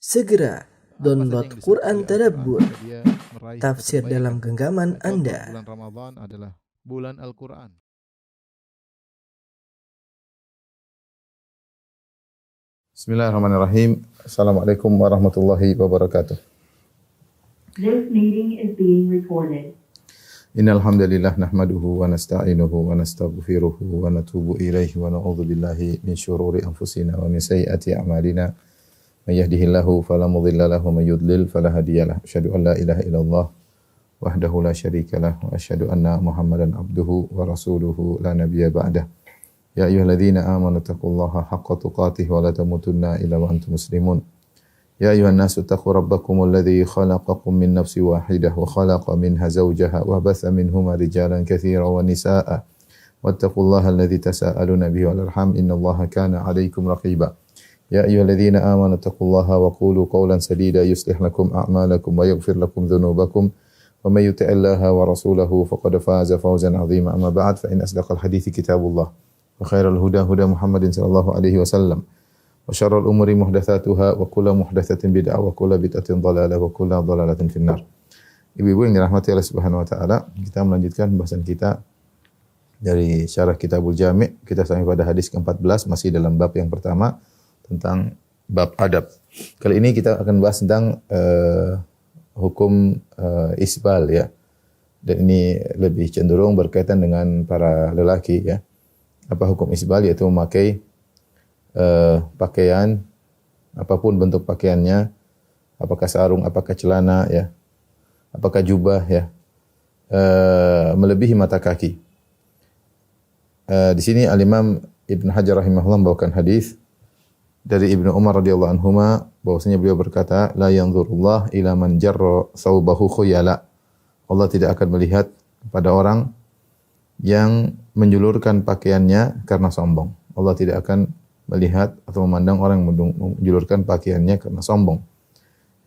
Segera download Apa saja yang Quran disebut oleh Tadabbur, Al-Quran jika dia meraih tafsir satu dalam kebaikan. genggaman Contoh, Anda. bulan Ramadan adalah bulan Al-Quran. Bismillahirrahmanirrahim. Assalamualaikum warahmatullahi wabarakatuh. This meeting is being recorded. Innal hamdalillah nahmaduhu wa nasta'inuhu wa nastaghfiruhu wa natubu ilaihi wa na'udzu billahi min syururi anfusina wa min sayyiati a'malina. May yahdihillahu fala mudilla lahu wa may yudlil fala hadiyalah. Asyhadu an la ilaha illallah wahdahu la syarika lah wa asyhadu anna Muhammadan abduhu wa rasuluhu la nabiyya ba'dah. Ya ayyuhalladzina amanu taqullaha haqqa tuqatih wa la tamutunna illa wa antum muslimun. Ya ayuhan nasu taqu rabbakumul ladzi khalaqakum min nafsin wahidah wa khalaqa minha zawjaha wa batha minhuma rijalan katsiran wa nisaa'a wattaqullaha alladzi tasaaluna bihi wal arham innallaha kana 'alaykum raqiba. Ya ayyuhalladzina amanu taqullaha wa qulu qawlan sadida yuslih lakum a'malakum wa yaghfir lakum dhunubakum wa may yuti'illaha wa rasulahu faqad faza fawzan 'azima. Amma ba'd, fa in asdaqal hadithi kitabullah wa khairal huda huda Muhammadin sallallahu alaihi wasallam. Wa syarrul umuri muhdatsatuha wa kullu muhdatsatin bid'ah wa kullu bid'atin dhalalah wa kullu dhalalatin finnar. Ibu-ibu yang dirahmati Allah Subhanahu wa taala, kita melanjutkan pembahasan kita dari syarah Kitabul Jami'. Kita sampai pada hadis ke-14, masih dalam bab yang pertama tentang bab adab. Kali ini kita akan bahas tentang hukum isbal ya. Dan ini lebih cenderung berkaitan dengan para lelaki ya. Apa hukum isbal? Yaitu memakai pakaian, apapun bentuk pakaiannya, apakah sarung, apakah celana, ya, apakah jubah, ya, melebihi mata kaki. Di sini Al-Imam Ibn Hajar rahimahullah membawakan hadis dari Ibnu Umar radhiyallahu anhuma bahwasanya beliau berkata, la yanzurullah ila man jarra thawbahu khuyala. Allah tidak akan melihat pada orang yang menjulurkan pakaiannya karena sombong. Allah tidak akan melihat atau memandang orang yang menjulurkan pakaiannya karena sombong.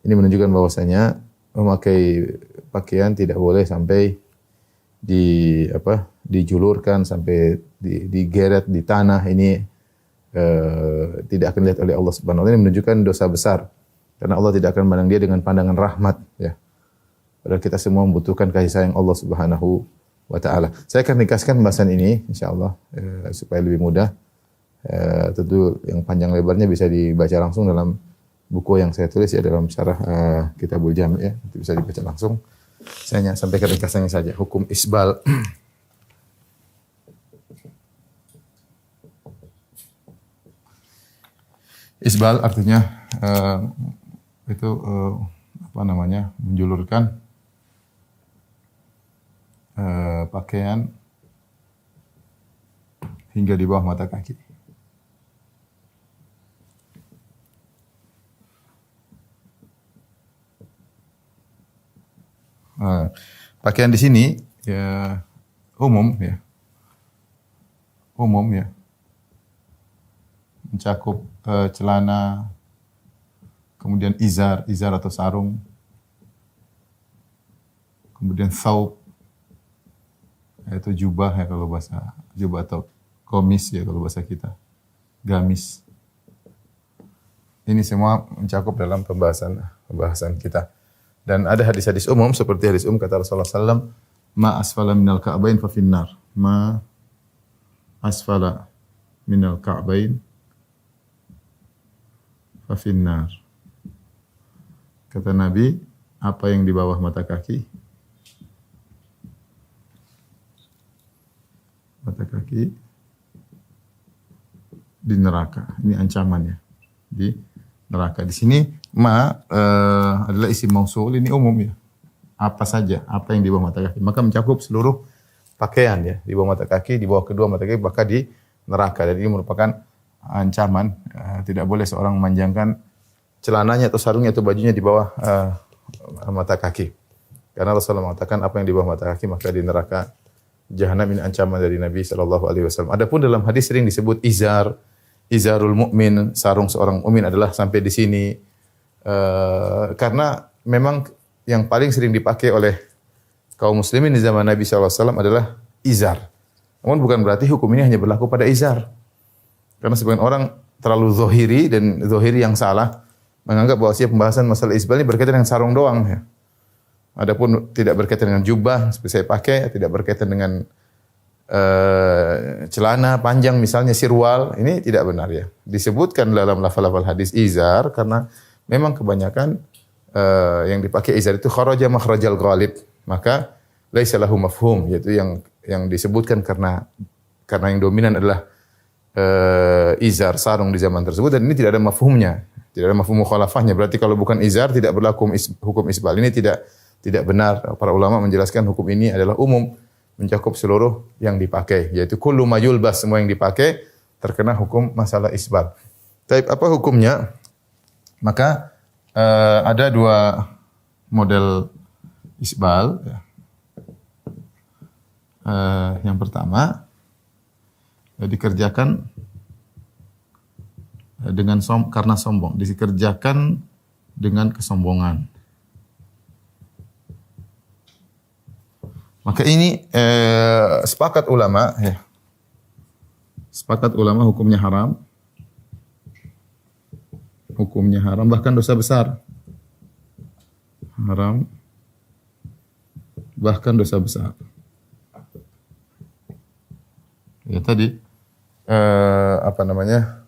Ini menunjukkan bahwasanya memakai pakaian tidak boleh sampai dijulurkan sampai digeret di tanah. Ini tidak akan dilihat oleh Allah Subhanahu wa taala. Ini menunjukkan dosa besar karena Allah tidak akan memandang dia dengan pandangan rahmat ya. Padahal kita semua membutuhkan kasih sayang Allah Subhanahu wa taala. Saya akan ringkaskan pembahasan ini insyaallah supaya lebih mudah. Tentu yang panjang lebarnya bisa dibaca langsung dalam buku yang saya tulis ya, dalam syarah Kitabul Jami' ya, itu bisa dibaca langsung. Saya hanya sampaikan ringkasannya saja. Hukum isbal. Isbal artinya menjulurkan pakaian hingga di bawah mata kaki. Pakaian di sini ya umum ya, mencakup celana, kemudian izar atau sarung, kemudian thawb, yaitu jubah ya kalau bahasa jubah, atau komis ya kalau bahasa kita, gamis. Ini semua mencakup dalam pembahasan kita. Dan ada hadis-hadis umum seperti hadis kata Rasulullah SAW, ma asfala minal ka'bain fa finnar. Ma asfala minal ka'bain fa finnar. Kata Nabi, apa yang di bawah mata kaki di neraka. Ini ancamannya di neraka. Di sini adalah isim mausul, ini umum ya. Apa saja, apa yang di bawah mata kaki. Maka mencakup seluruh pakaian ya, di bawah mata kaki, di bawah kedua mata kaki, bahkan di neraka. Jadi ini merupakan ancaman. Tidak boleh seorang memanjangkan celananya atau sarungnya atau bajunya di bawah mata kaki. Karena Rasulullah mengatakan apa yang di bawah mata kaki maka di neraka jahanam. Ini ancaman dari Nabi SAW. Adapun dalam hadis sering disebut izarul mu'min, sarung seorang mukmin adalah sampai di sini. Karena memang yang paling sering dipakai oleh kaum muslimin di zaman Nabi SAW adalah izar. Namun bukan berarti hukum ini hanya berlaku pada izar. Karena sebagian orang terlalu zahiri, dan zahiri yang salah. menganggap bahwa pembahasan masalah isbal ini berkaitan dengan sarung doang ya. Adapun tidak berkaitan dengan jubah seperti saya pakai, tidak berkaitan dengan celana panjang misalnya sirwal, ini tidak benar ya. Disebutkan dalam lafal-lafal hadis izar karena memang kebanyakan yang dipakai izar itu kharaja makhrajal ghalib, maka laisa lahu mafhum, yaitu yang disebutkan karena yang dominan adalah izar sarung di zaman tersebut, dan ini tidak ada mafhumnya, tidak ada mafhum mukhalafahnya. Berarti kalau bukan izar tidak berlaku hukum isbal. Ini tidak benar. Para ulama menjelaskan hukum ini adalah umum, mencakup seluruh yang dipakai, yaitu kullu ma yulbas, semua yang dipakai terkena hukum masalah isbal. Tapi apa hukumnya? Maka ada dua model isbal. Yang pertama dikerjakan dengan karena sombong, dikerjakan dengan kesombongan. Maka ini sepakat ulama ya. Sepakat ulama hukumnya haram. Hukumnya haram, bahkan dosa besar. Haram, bahkan dosa besar. Ya tadi apa namanya?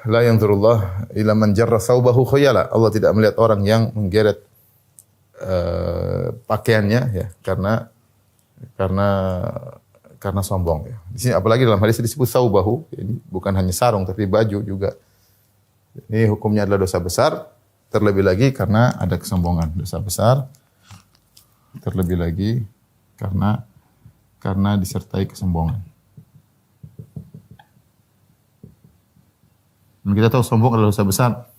La yanzurullah ila man jarra thawbahu khuyala. Allah tidak melihat orang yang menggeret pakaiannya ya karena sombong ya. Di sini apalagi dalam hadis disebut thawbahu, ini bukan hanya sarung tapi baju juga. Ini hukumnya adalah dosa besar, terlebih lagi karena ada kesombongan. Dosa besar terlebih lagi karena disertai kesombongan. Dan kita tahu sombong adalah dosa besar.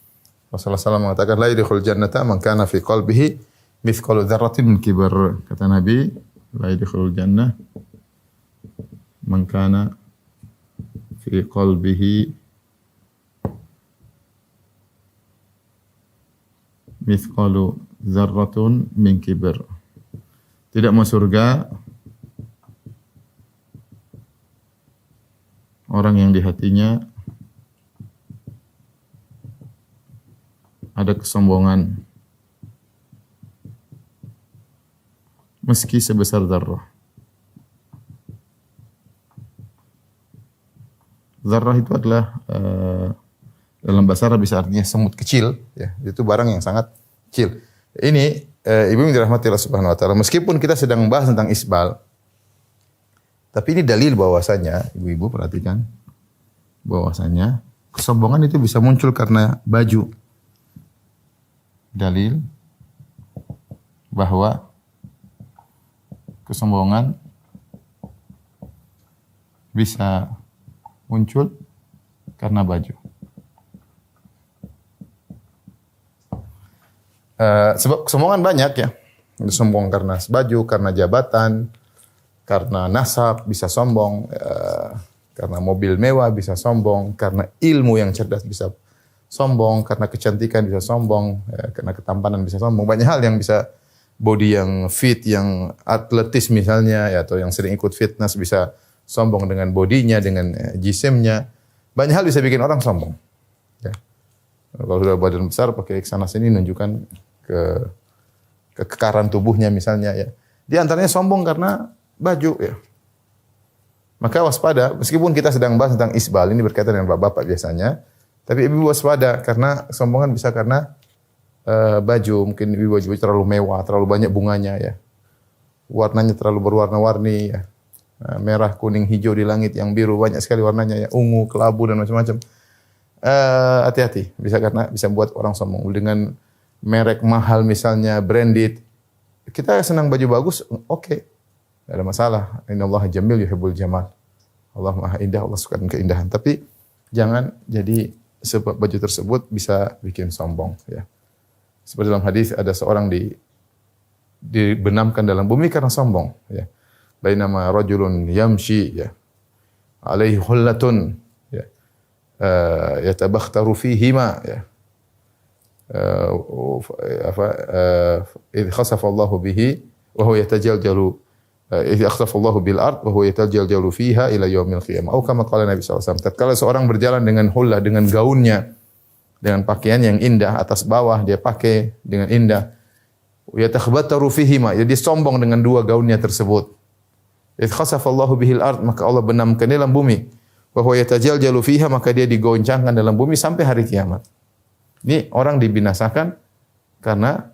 Rasulullah SAW mengatakan la yadkhul jannata man kana fi qalbihi mithqalu dzarratin min kibar. Kata Nabi, la yadkhul jannah man kana fi qalbihi mithqalu dzarratun min kibar. Tidak masuk surga orang yang di hatinya ada kesombongan meski sebesar zarrah. Zarrah itu adalah dalam bahasa Arab bisa artinya semut kecil ya, itu barang yang sangat kecil. Ini ibu yang dirahmati Allah Subhanahu wa taala, meskipun kita sedang membahas tentang isbal, tapi ini dalil bahwasanya, ibu-ibu perhatikan, bahwasanya kesombongan itu bisa muncul karena baju. Dalil bahwa kesombongan bisa muncul karena baju. Sebab kesombongan banyak ya. Sombong karena baju, karena jabatan, karena nasab bisa sombong, karena mobil mewah bisa sombong, karena ilmu yang cerdas bisa sombong, karena kecantikan bisa sombong, karena ketampanan bisa sombong. Banyak hal yang bisa, body yang fit, yang atletis misalnya, ya, atau yang sering ikut fitness bisa sombong dengan bodinya, dengan jisimnya. Banyak hal bisa bikin orang sombong. Ya. Kalau sudah badan besar, pakai sana sini menunjukkan kekekaran tubuhnya misalnya. Ya. Di antaranya sombong karena baju. Ya. Maka waspada, meskipun kita sedang bahas tentang isbal, ini berkaitan dengan bapak-bapak biasanya, tapi ibu waspada karena kesombongan bisa karena baju, mungkin ibu baju terlalu mewah, terlalu banyak bunganya ya. Warnanya terlalu berwarna-warni ya. Merah, kuning, hijau di langit yang biru, banyak sekali warnanya ya, ungu, kelabu dan macam-macam. Hati-hati, bisa buat orang sombong dengan merek mahal misalnya, branded. Kita senang baju bagus, oke. Tidak ada masalah. Innallaha jamil yuhibbul jamal. Allah Maha Indah, Allah suka dengan keindahan. Tapi jangan jadi sebab baju tersebut bisa bikin sombong ya. Seperti dalam hadis ada seorang dibenamkan dalam bumi karena sombong ya. Bainama rajulun yamshi ya. Alaihi hullatun ya. Yatabakhtaru fihima ya. Idh khasafa Allahu bihi wa huwa yatajaljalu idh khasafa Allahu bil ard wa huwa yatajaljalu fiha ila yaumil qiyamah. Atau kama qala Nabi sallallahu alaihi wasallam, tatkala seorang berjalan dengan hullah, dengan gaunnya dengan pakaian yang indah atas bawah dia pakai dengan indah. Yatakhbataru fihima, dia sombong dengan dua gaunnya tersebut. Idh khasafallahu bihil ard, maka Allah benamkan dalam bumi. Wa huwa yatajaljalu fiha, maka dia digoncangkan dalam bumi sampai hari kiamat. Ini orang dibinasakan karena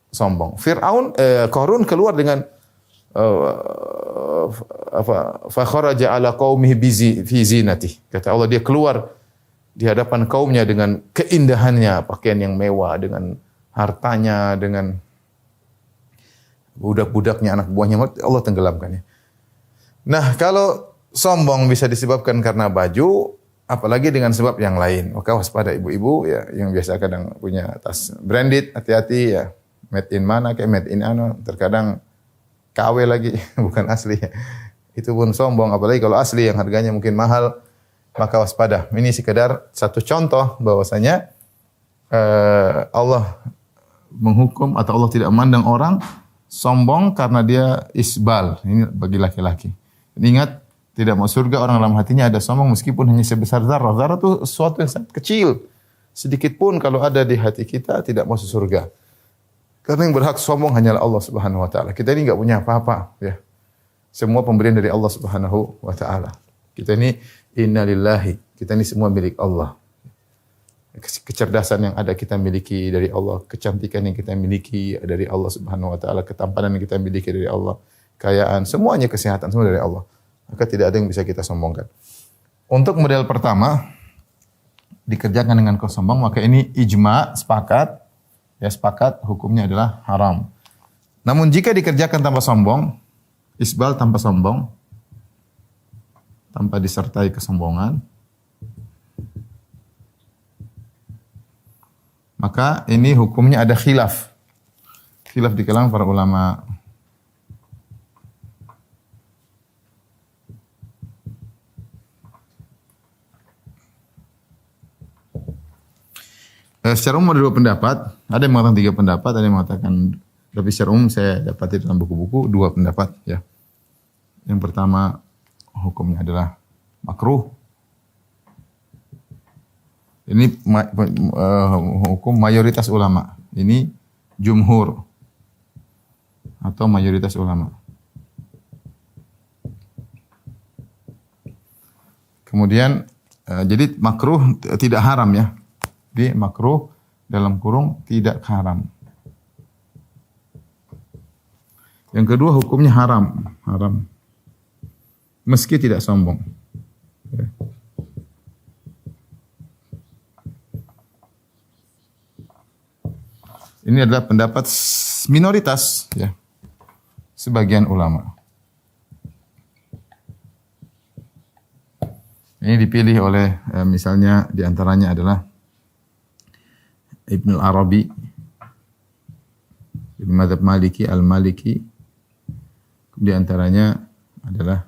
sombong. Qarun keluar dengan fa kharaja ala qaumihi fi zinati. Kata Allah, dia keluar di hadapan kaumnya dengan keindahannya, pakaian yang mewah, dengan hartanya, dengan budak-budaknya, anak buahnya, Allah tenggelamkannya. Nah, kalau sombong bisa disebabkan karena baju, apalagi dengan sebab yang lain. Maka waspada ibu-ibu ya yang biasa kadang punya tas branded, hati-hati ya. Made in mana kayak made in terkadang KW lagi bukan asli. Itu pun sombong, apalagi kalau asli yang harganya mungkin mahal, maka waspada. Ini sekedar satu contoh bahwasanya Allah menghukum atau Allah tidak memandang orang sombong karena dia isbal. Ini bagi laki-laki. Ingat, tidak mau surga orang dalam hatinya ada sombong meskipun hanya sebesar zarah. Zarah itu sesuatu yang sangat kecil. Sedikit pun kalau ada di hati kita tidak masuk surga. Karena yang berhak sombong hanyalah Allah Subhanahu wa taala. Kita ini enggak punya apa-apa, ya. Semua pemberian dari Allah Subhanahu wa taala. Kita ini innalillahi. Kita ini semua milik Allah. Kecerdasan yang ada kita miliki dari Allah, kecantikan yang kita miliki dari Allah Subhanahu wa taala, ketampanan yang kita miliki dari Allah, kekayaan, semuanya, kesehatan semua dari Allah. Maka tidak ada yang bisa kita sombongkan. Untuk model pertama dikerjakan dengan kau sombong, maka ini ijma, sepakat, ya sepakat hukumnya adalah haram. Namun jika dikerjakan tanpa sombong, isbal tanpa sombong, tanpa disertai kesombongan, maka ini hukumnya ada khilaf. Khilaf di kalangan para ulama. Secara umum ada dua pendapat. Ada yang mengatakan 3 pendapat, ada yang mengatakan, tapi secara umum saya dapati dalam buku-buku 2 pendapat. Ya. Yang pertama hukumnya adalah makruh. Ini hukum mayoritas ulama. Ini jumhur atau mayoritas ulama. Kemudian jadi makruh tidak haram ya. Jadi makruh dalam kurung tidak haram. Yang kedua hukumnya haram, haram. Meski tidak sombong. Ya. Ini adalah pendapat minoritas ya. Sebagian ulama. Ini dipilih oleh misalnya di antaranya adalah Ibn al-Arabi, Madhab Maliki, Al-Maliki. Di antaranya adalah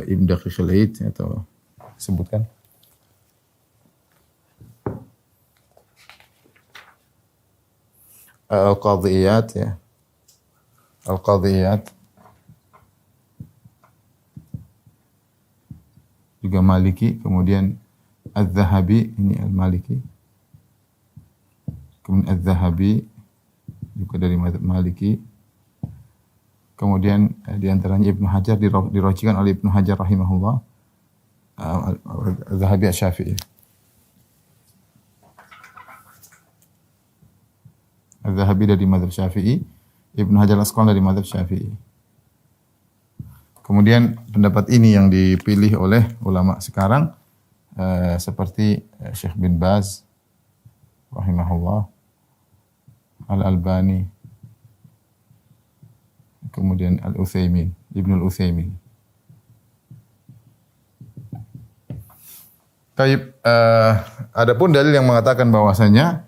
Ibn Daqiq al-Aid atau sebutkan. Al-Qadhiyat ya. Al-Qadhiyat. Juga Maliki, kemudian Az-Zahabi, ini Al-Maliki. Kemudian Az-Zahabi juga dari mazhab Maliki. Kemudian di antaranya Ibnu Hajar dirocikan oleh Ibnu Hajar rahimahullah. Az-Zahabi Asy-Syafi'i. Az-Zahabi dari mazhab Syafi'i, Ibnu Hajar Al-Asqalani dari mazhab Syafi'i. Kemudian pendapat ini yang dipilih oleh ulama sekarang seperti Syekh bin Baz rahimahullah, Al-Albani, kemudian Al-Utsaimin, Ibnu Al-Utsaimin. Taib, adapun dalil yang mengatakan bahwasanya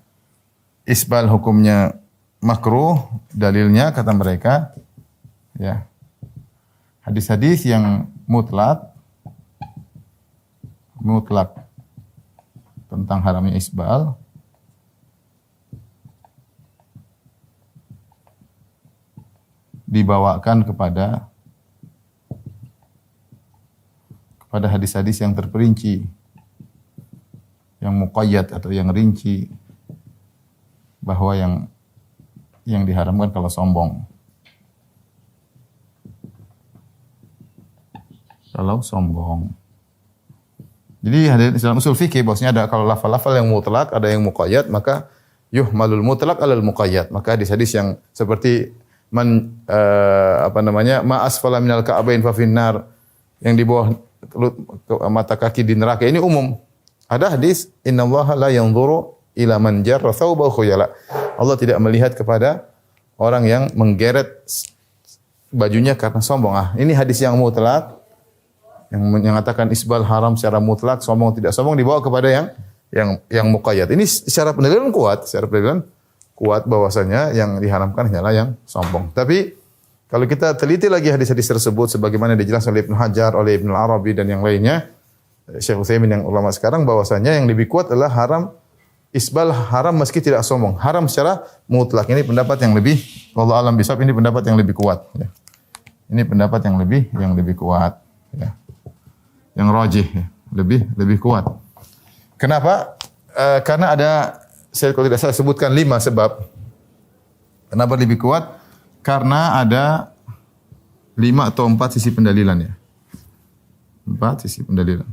isbal hukumnya makruh, dalilnya kata mereka ya hadis-hadis yang mutlak tentang haramnya isbal dibawakan kepada hadis-hadis yang terperinci. muqayyad atau yang rinci bahwa yang diharamkan kalau sombong. Kalau sombong. Jadi dalam usul fikih bahwasanya ada kalau lafal-lafal yang mutlak, ada yang muqayyad, maka yuhmalul mutlak alal muqayyad. Maka hadis-hadis yang seperti ma asfala minal ka'bain fa finnar, yang di bawah mata kaki di neraka, ini umum. Ada hadis innallaha la yanzuru ila man jarra thawbahu khuyala. Allah tidak melihat kepada orang yang menggeret bajunya karena sombong. Ini hadis yang mutlak yang mengatakan isbal haram secara mutlak, sombong tidak sombong, dibawa kepada yang muqayyad. Ini secara pendalilan kuat bahwasanya yang diharamkan hanyalah yang sombong. Tapi kalau kita teliti lagi hadis-hadis tersebut sebagaimana dijelaskan oleh Ibnu Hajar, oleh Ibnu Arabi dan yang lainnya, Syekh Utsaimin yang ulama sekarang, bahwasanya yang lebih kuat adalah isbal haram meski tidak sombong. Haram secara mutlak. Ini pendapat yang lebih, wallahu alam bisawab, ini pendapat yang lebih kuat. Ya. Ini pendapat yang lebih kuat. Ya. Yang rajih, ya. lebih kuat. Kenapa? Karena ada, saya kalau tidak salah sebutkan 5 sebab. Kenapa lebih kuat? Karena ada 5 atau 4 sisi pendalilan, ya. 4 sisi pendalilan.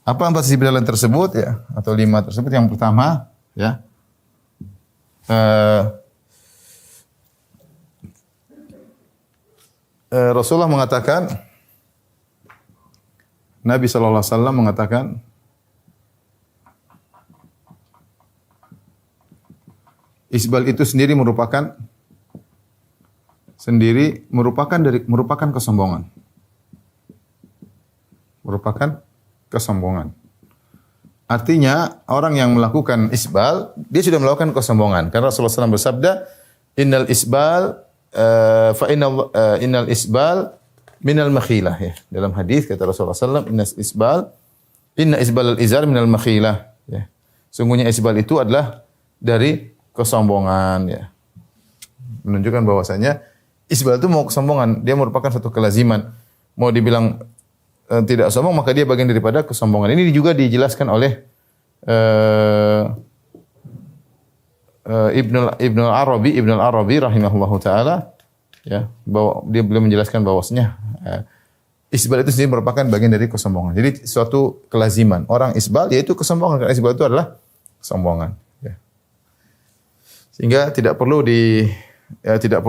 Apa 4 sisi pendalilan tersebut, ya, atau 5 tersebut? Yang pertama, ya, Rasulullah mengatakan, Nabi SAW mengatakan, isbal itu sendiri merupakan kesombongan. Merupakan kesombongan. Artinya orang yang melakukan isbal, dia sudah melakukan kesombongan. Karena Rasulullah SAW bersabda, innal isbal minal makhilah, ya. Dalam hadis kata Rasulullah SAW, inna isbal al-izar minal makhilah, ya. Sungguhnya isbal itu adalah dari kesombongan, ya. Menunjukkan bahwasanya isbal itu mau kesombongan, dia merupakan satu kelaziman. Mau dibilang tidak sombong, maka dia bagian daripada kesombongan. Ini juga dijelaskan oleh Ibnu al-Arabi rahimahullahu taala, ya, bahwa dia beliau menjelaskan bahwasanya isbal itu sendiri merupakan bagian dari kesombongan. Jadi suatu kelaziman orang isbal yaitu kesombongan, karena isbal itu adalah kesombongan, ya. Sehingga tidak perlu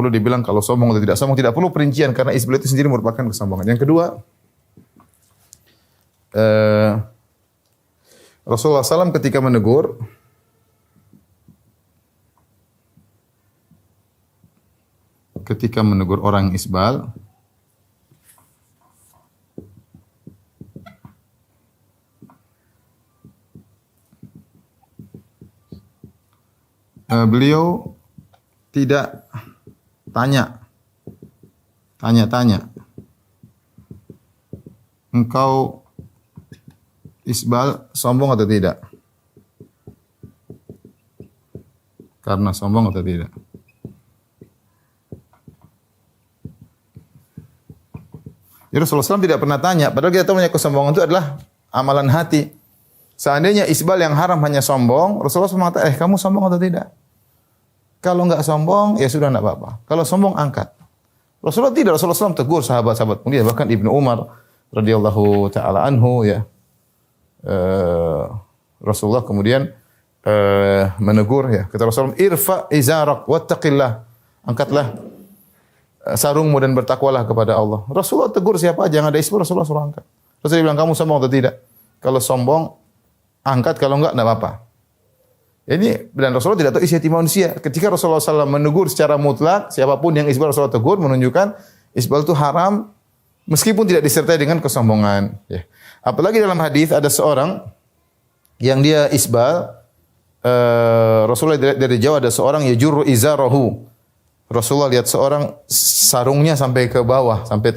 dibilang kalau sombong atau tidak sombong, tidak perlu perincian karena isbal itu sendiri merupakan kesombongan. Yang kedua, Rasulullah SAW ketika menegur orang isbal, beliau tidak tanya, engkau isbal sombong atau tidak? Karena sombong atau tidak? Jadi Rasulullah SAW tidak pernah tanya, padahal kita tahu kesombongan itu adalah amalan hati. Seandainya isbal yang haram hanya sombong, Rasulullah SAW mengatakan, kamu sombong atau tidak? Kalau enggak sombong, ya sudah enggak apa-apa. Kalau sombong, angkat. Rasulullah tidak, Rasulullah SAW tegur sahabat-sahabat mulia, bahkan Ibnu Umar radhiyallahu taala anhu, ya. Rasulullah kemudian menegur, ya. Kata Rasulullah, irfa izarak wattaqillah. Angkatlah sarungmu dan bertakwalah kepada Allah. Rasulullah tegur siapa aja yang ada isbal, Rasulullah suruh angkat. Rasulullah bilang, kamu sombong atau tidak? Kalau sombong, angkat. Kalau enggak apa-apa. Ini, dan Rasulullah tidak tahu isi hati manusia. Ketika Rasulullah SAW menegur secara mutlak, siapapun yang isbal Rasulullah tegur, menunjukkan isbal itu haram, meskipun tidak disertai dengan kesombongan. Ya. Apalagi dalam hadis ada seorang yang dia isbal, Rasulullah dari jauh ada seorang yajurru izarahu. Rasulullah lihat seorang sarungnya sampai ke bawah, sampai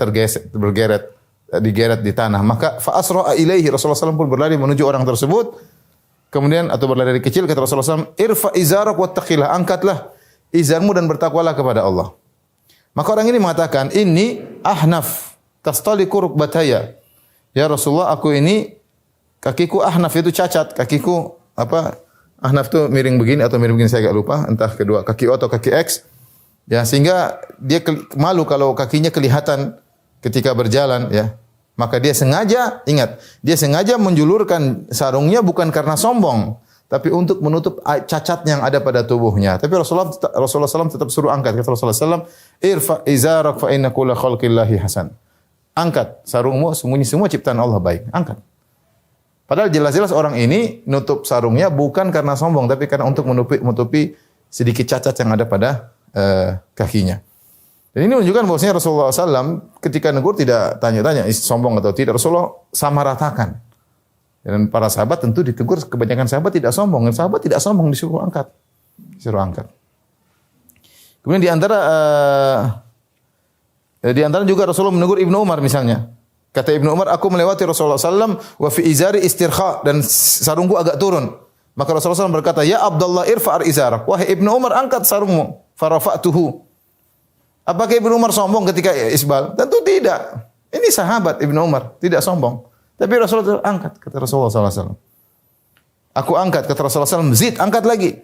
digeret di tanah. Maka fa asra'a ilaihi, Rasulullah SAW pun berlari menuju orang tersebut. Kemudian atau berlari dari kecil, kata Rasulullah SAW, irfa izarak wattaqillah, angkatlah izarmu dan bertakwalah kepada Allah. Maka orang ini mengatakan, inni ahnaf tastaliku rukbataya. "Ya Rasulullah, aku ini kakiku ahnaf, itu cacat, kakiku apa? Ahnaf itu miring begini atau miring begini, saya agak lupa, entah kedua kaki O atau kaki X. Ya, sehingga dia malu kalau kakinya kelihatan ketika berjalan, ya. Maka dia sengaja, ingat, dia sengaja menjulurkan sarungnya bukan karena sombong, tapi untuk menutup cacat yang ada pada tubuhnya. Tapi Rasulullah SAW tetap suruh angkat. Kata Rasulullah SAW, "Irfa izarak fa inna kulla khalqillahi hasan." Angkat sarungmu, sembunyi semua ciptaan Allah baik. Angkat. Padahal jelas-jelas orang ini nutup sarungnya bukan karena sombong, tapi karena untuk menutupi sedikit cacat yang ada pada kakinya. Dan ini menunjukkan bahwasanya Rasulullah SAW ketika negur tidak tanya-tanya sombong atau tidak. Rasulullah sama ratakan. Dan para sahabat tentu ditegur, kebanyakan sahabat tidak sombong. Dan sahabat tidak sombong, disuruh angkat. Disuruh angkat. Kemudian di antara juga Rasulullah menegur Ibnu Umar misalnya. Kata Ibnu Umar, aku melewati Rasulullah SAW wa fi izari istirkha, dan sarungku agak turun. Maka Rasulullah SAW berkata, "Ya Abdullah irfa'ar izarak." Wahai Ibnu Umar, angkat sarungmu. Farafa'tuhu. Apakah Ibnu Umar sombong ketika isbal? Tentu tidak. Ini sahabat Ibnu Umar, tidak sombong. Tapi Rasulullah angkat, kata Rasulullah SAW. Aku angkat, kata Rasulullah SAW, zid, angkat lagi.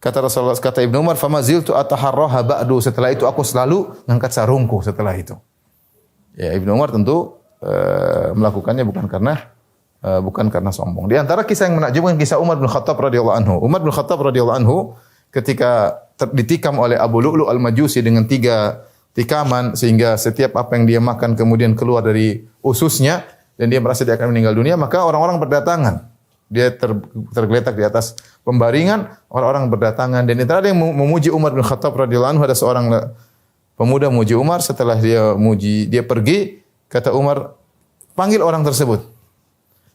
Kata Rasulullah, kata Ibnu Umar, "Fama ziltu ataharraha ba'du." Setelah itu aku selalu ngangkat sarungku setelah itu. Ya, Ibnu Umar tentu melakukannya bukan karena sombong. Di antara kisah yang menakjubkan kisah Umar bin Khattab radhiyallahu anhu. Umar bin Khattab radhiyallahu anhu ketika ditikam oleh Abu Lu'lu' al-Majusi dengan 3 tikaman sehingga setiap apa yang dia makan kemudian keluar dari ususnya dan dia merasa dia akan meninggal dunia, maka orang-orang berdatangan. Dia tergeletak di atas pembaringan, orang-orang berdatangan dan ada yang memuji Umar bin Khattab radhiyallahu anhu. Ada seorang pemuda memuji Umar, setelah dia pergi, kata Umar, panggil orang tersebut.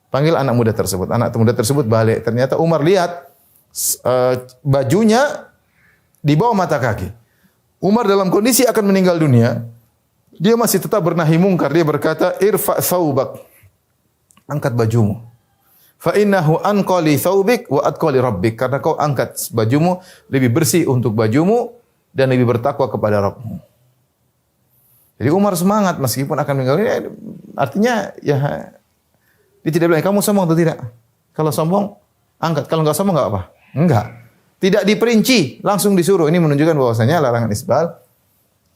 Panggil anak muda tersebut. Anak muda tersebut balik. Ternyata Umar lihat bajunya di bawah mata kaki. Umar dalam kondisi akan meninggal dunia, dia masih tetap bernahi mungkar. Dia berkata, "Irfa' thawbak." Angkat bajumu. Fa innahu anqali thawbik wa atqali rabbik. Karena kau angkat bajumu lebih bersih untuk bajumu dan lebih bertakwa kepada Rabbmu. Jadi Umar semangat meskipun akan meninggal dunia. Artinya ya dia tidak bilang kamu sombong atau tidak. Kalau sombong angkat, kalau enggak sombong enggak apa? Enggak. Tidak diperinci, langsung disuruh. Ini menunjukkan bahwasanya larangan isbal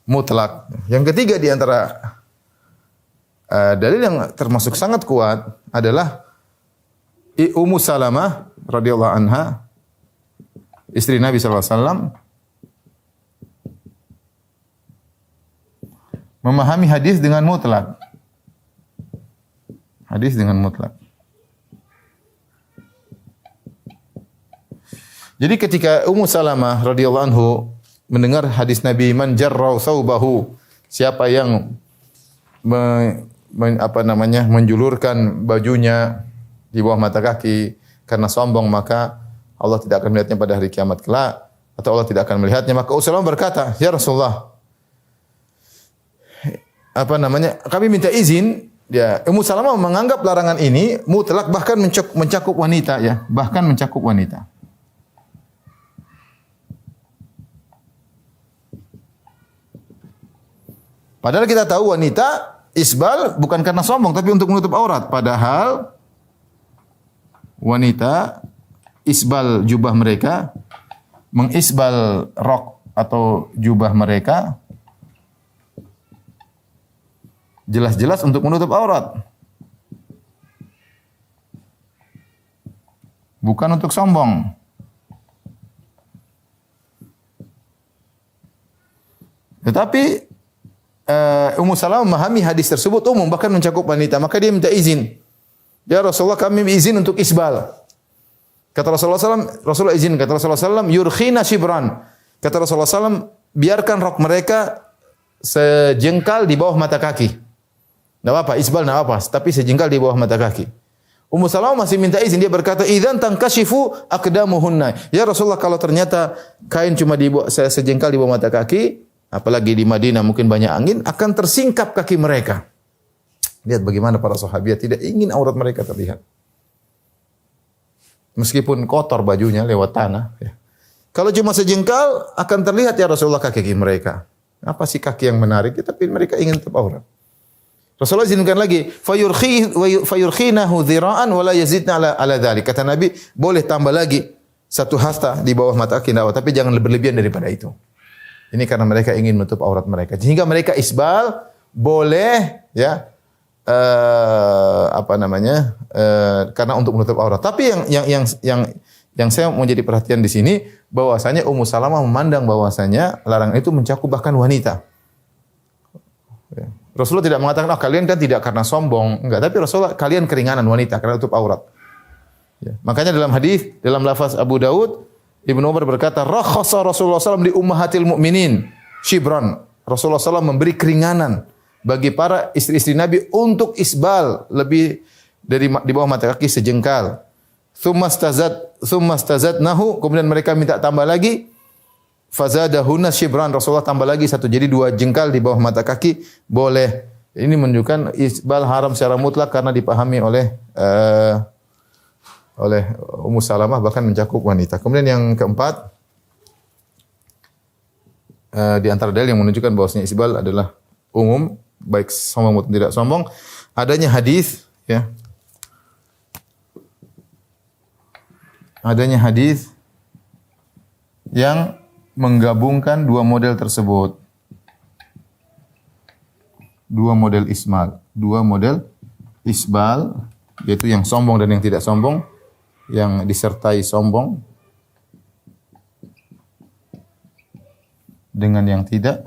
mutlak. Yang ketiga di antara dalil yang termasuk sangat kuat adalah Ummu Salamah radhiyallahu anha, istri Nabi sallallahu alaihi wasallam, memahami hadis dengan mutlak. Hadis dengan mutlak. Jadi ketika Ummu Salamah radhiyallahu anhu mendengar hadis Nabi, "Man jarra thawbahu," siapa yang menjulurkan bajunya di bawah mata kaki karena sombong, maka Allah tidak akan melihatnya pada hari kiamat kelak, atau Allah tidak akan melihatnya. Maka Ummu Salamah berkata, "Ya Rasulullah, kami minta izin." Ya, Ummu Salamah menganggap larangan ini mutlak, bahkan mencakup wanita, ya, bahkan mencakup wanita. Padahal kita tahu wanita isbal bukan karena sombong, tapi untuk menutup aurat. Padahal wanita isbal jubah mereka, mengisbal rok atau jubah mereka, jelas-jelas untuk menutup aurat. Bukan untuk sombong. Tetapi Ummu Salamah memahami hadis tersebut umum, bahkan mencakup wanita. Maka dia minta izin. "Ya Rasulullah, kami izin untuk isbal." Kata Rasulullah izin. Kata Rasulullah SAW, "Yurkhina shibran." Kata Rasulullah SAW, biarkan rok mereka sejengkal di bawah mata kaki. Tidak apa-apa, isbal tidak apa-apa, tapi sejengkal di bawah mata kaki. Ummu Salamah masih minta izin. Dia berkata, "Idzan tankashifu aqdamuhunna." Ya Rasulullah, kalau ternyata kain cuma sejengkal di bawah mata kaki, apalagi di Madinah mungkin banyak angin, akan tersingkap kaki mereka. Lihat bagaimana para sahabat tidak ingin aurat mereka terlihat. Meskipun kotor bajunya lewat tanah. Ya. Kalau cuma sejengkal akan terlihat ya Rasulullah kaki mereka. Apa sih kaki yang menarik? Tapi mereka ingin tetap aurat. Rasulullah izinkan lagi, fayurkhinahu dhira'an wa la yazidna ala dzalik. Kata Nabi, boleh tambah lagi satu hasta di bawah mata kaki, tapi jangan berlebihan daripada itu. Ini karena mereka ingin menutup aurat mereka. Sehingga mereka isbal boleh ya karena untuk menutup aurat. Tapi yang saya mau jadi perhatian di sini bahwasanya Ummu Salamah memandang bahwasanya larangan itu mencakup bahkan wanita. Ya. Rasulullah tidak mengatakan, kalian kan tidak karena sombong. Enggak, tapi Rasulullah, kalian keringanan wanita karena tutup aurat. Ya. Makanya dalam hadis, dalam lafaz Abu Daud, Ibnu Umar berkata, rakhasa Rasulullah SAW di ummahatil mu'minin shibran. Rasulullah SAW memberi keringanan bagi para istri-istri Nabi untuk isbal lebih dari di bawah mata kaki sejengkal. Tsumma stazadnahu, kemudian mereka minta tambah lagi. Fazadahunna shibran, Rasulullah tambah lagi satu, jadi 2 jengkal di bawah mata kaki boleh. Ini menunjukkan isbal haram secara mutlak karena dipahami oleh Ummu Salamah, bahkan mencakup wanita. Kemudian yang keempat, di antara dalil yang menunjukkan bahwasanya isbal adalah umum, baik sombong maupun tidak sombong, adanya hadis ya. Adanya hadis yang menggabungkan 2 model tersebut. 2 model isbal, 2 model isbal, yaitu yang sombong dan yang tidak sombong, yang disertai sombong dengan yang tidak,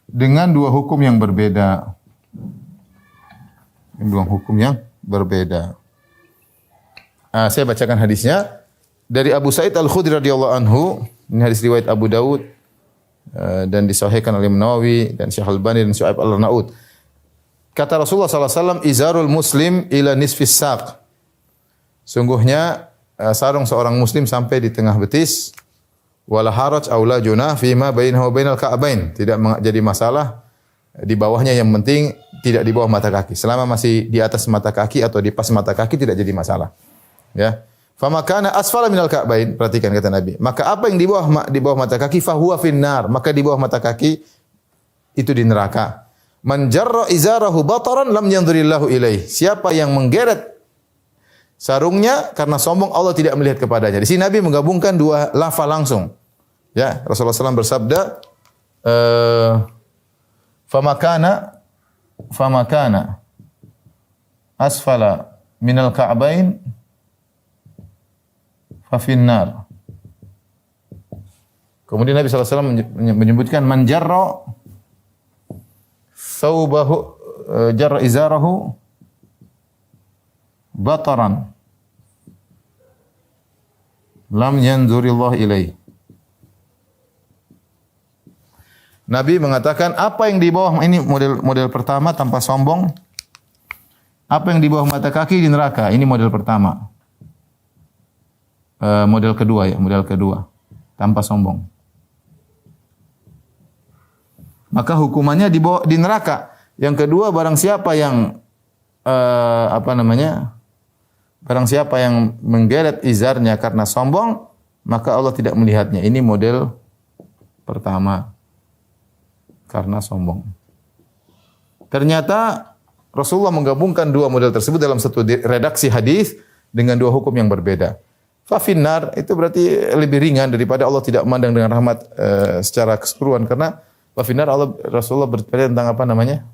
dengan 2 hukum yang berbeda. 2 hukum yang berbeda. Saya bacakan hadisnya dari Abu Sa'id Al-Khudri radhiyallahu anhu. Ini hadis riwayat Abu Daud dan disahihkan oleh Nawawi dan Syekh Al-Albani dan Syu'aib Al-Arnaud. Kata Rasulullah sallallahu alaihi wasallam, izarul muslim ila nisfis saq. Sungguhnya sarung seorang muslim sampai di tengah betis. Wala haraj aw la junah fi ma bainahu wa bainal ka'bain. Tidak jadi masalah di bawahnya, yang penting tidak di bawah mata kaki. Selama masih di atas mata kaki atau di pas mata kaki tidak jadi masalah. Ya. Fama kana asfala minal ka'bain, perhatikan kata Nabi. Maka apa yang di bawah mata kaki fahuwa finnar, maka di bawah mata kaki itu di neraka. Man jarra izarahu bataran lam yanzurillahu ilaih. Siapa yang menggeret sarungnya karena sombong, Allah tidak melihat kepadanya. Di sini Nabi menggabungkan 2 lafaz langsung. Ya, Rasulullah SAW bersabda, fama kana asfala minal ka'bain fafinnar. Kemudian Nabi SAW menyebutkan man jarra thawbahu jarra izarahu bataran lam yanzurillah ilaih. Nabi mengatakan apa yang di bawah, ini model pertama tanpa sombong. Apa yang di bawah mata kaki di neraka. Ini model pertama. Model kedua tanpa sombong. Maka hukumannya di neraka. Yang kedua, barang siapa yang barang siapa yang menggeret izarnya karena sombong, maka Allah tidak melihatnya. Ini model pertama, karena sombong. Ternyata Rasulullah menggabungkan 2 model tersebut dalam satu redaksi hadis dengan 2 hukum yang berbeda. Fafinnar itu berarti lebih ringan daripada Allah tidak memandang dengan rahmat secara keseluruhan, karena fafinnar Rasulullah berbicara tentang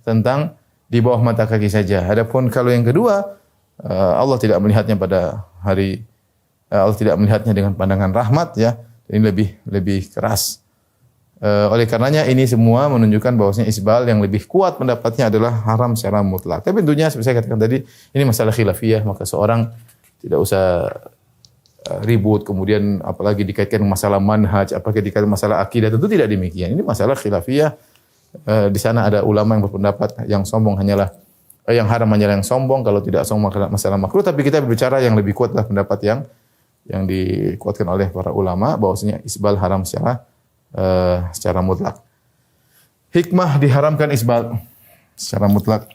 tentang di bawah mata kaki saja. Adapun kalau yang kedua, Allah tidak melihatnya pada hari, Allah tidak melihatnya dengan pandangan rahmat, ya. Ini lebih keras. Oleh karenanya ini semua menunjukkan bahwasanya isbal yang lebih kuat pendapatnya adalah haram secara mutlak. Tapi tentunya seperti saya katakan tadi, ini masalah khilafiyah, maka seorang tidak usah ribut, kemudian apalagi dikaitkan masalah manhaj, apalagi dikaitkan masalah akidah, tentu tidak demikian. Ini masalah khilafiyah. Di sana ada ulama yang berpendapat yang sombong hanyalah yang haram hanyalah yang sombong, kalau tidak sombong masalah makruh. Tapi kita berbicara yang lebih kuat adalah pendapat yang dikuatkan oleh para ulama bahwasanya isbal haram secara mutlak. Hikmah diharamkan isbal secara mutlak.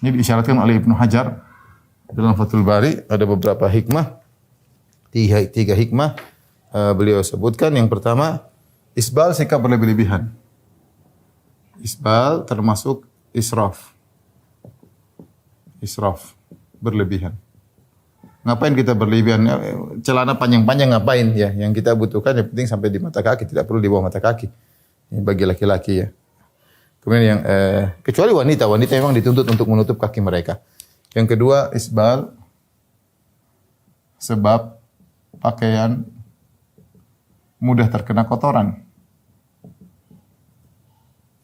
Ini diisyaratkan oleh Ibnu Hajar dalam Fathul Bari, ada beberapa hikmah Tiga hikmah beliau sebutkan. Yang pertama, isbal sikap berlebih-lebihan. Isbal termasuk israf. Israf, berlebihan. Ngapain kita berlebihan? Celana panjang-panjang ngapain ya? Yang kita butuhkan yang penting sampai di mata kaki, tidak perlu di bawah mata kaki. Ini bagi laki-laki ya. Kemudian yang kecuali wanita memang dituntut untuk menutup kaki mereka. Yang kedua, isbal sebab pakaian mudah terkena kotoran.